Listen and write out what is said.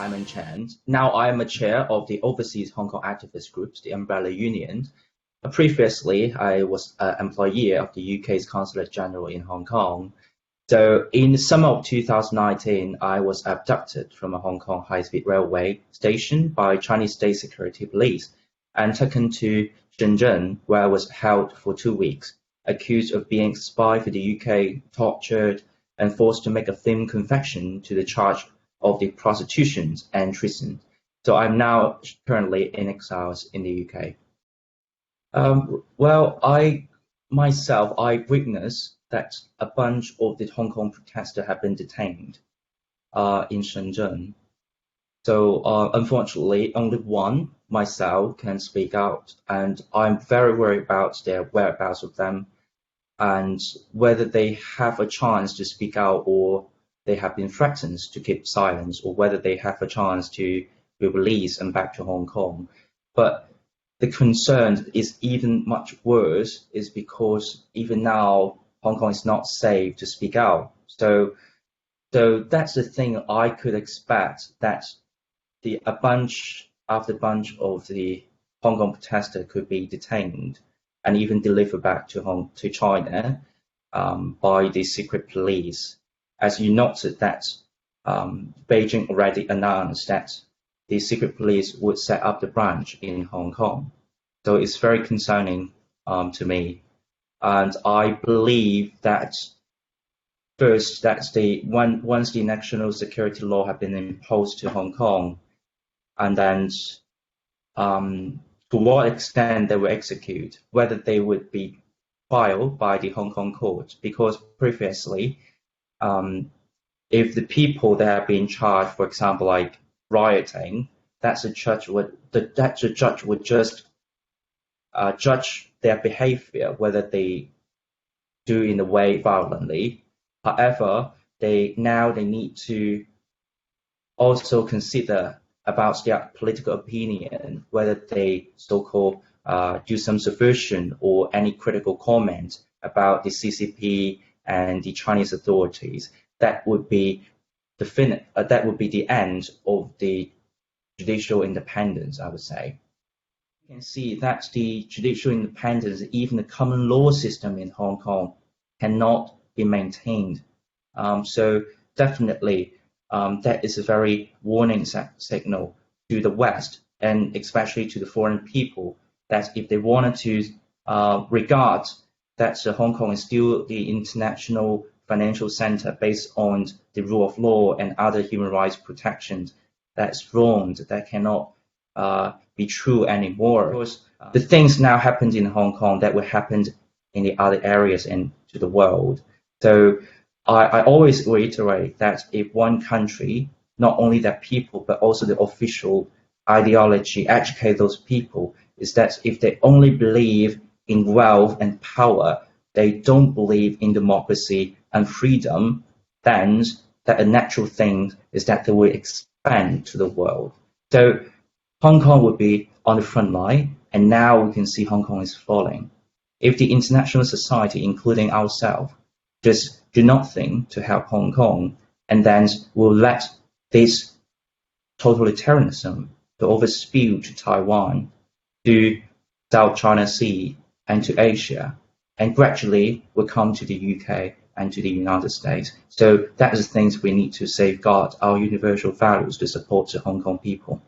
Simon Cheng. Now I am a chair of the Overseas Hong Kong Activist Groups, the Umbrella Union. Previously, I was an employee of the UK's Consulate General in Hong Kong. So in the summer of 2019, I was abducted from a Hong Kong high-speed railway station by Chinese State Security Police and taken to Shen Zhen, where I was held for 2 weeks, accused of being a spy for the UK, tortured, and forced to make a thin confession to the charge of the prostitution and treason. So I'm now currently in exile in the UK. I witnessed that a bunch of the Hong Kong protesters have been detained in Shen Zhen. So unfortunately, only one, myself, can speak out, and I'm very worried about their whereabouts of them and whether they have a chance to speak out or they have been threatened to keep silence, or whether they have a chance to be released and back to Hong Kong. But the concern is even much worse, is because even now Hong Kong is not safe to speak out. So that's the thing I could expect, that a bunch of the Hong Kong protesters could be detained and even delivered back to China by the secret police. As you noted that Beijing already announced that the secret police would set up the branch in Hong Kong. So it's very concerning to me. And I believe that first, that's once the national security law have been imposed to Hong Kong, and then to what extent they will execute, whether they would be tried by the Hong Kong court, because previously, if the people that have been charged, for example, like rioting, the judge would just judge their behavior, whether they do in a way violently. However, they need to also consider about their political opinion, whether they so-called do some subversion or any critical comment about the CCP and the Chinese authorities. That would be the end of the judicial independence, I would say. You can see that the judicial independence, even the common law system in Hong Kong, cannot be maintained. So definitely, that is a very warning signal to the West, and especially to the foreign people, that if they wanted to regard that Hong Kong is still the international financial center based on the rule of law and other human rights protections, that's wrong, that cannot be true anymore. Because the things now happened in Hong Kong that will happen in the other areas and to the world. So I always reiterate that if one country, not only their people, but also the official ideology, educate those people, is that if they only believe in wealth and power, they don't believe in democracy and freedom, then that a natural thing is that they will expand to the world. So Hong Kong would be on the front line, and now we can see Hong Kong is falling. If the international society, including ourselves, just do nothing to help Hong Kong, and then will let this totalitarianism to overspill to Taiwan, to South China Sea, and to Asia, and gradually will come to the UK and to the United States. So that is the things we need to safeguard our universal values to support the Hong Kong people.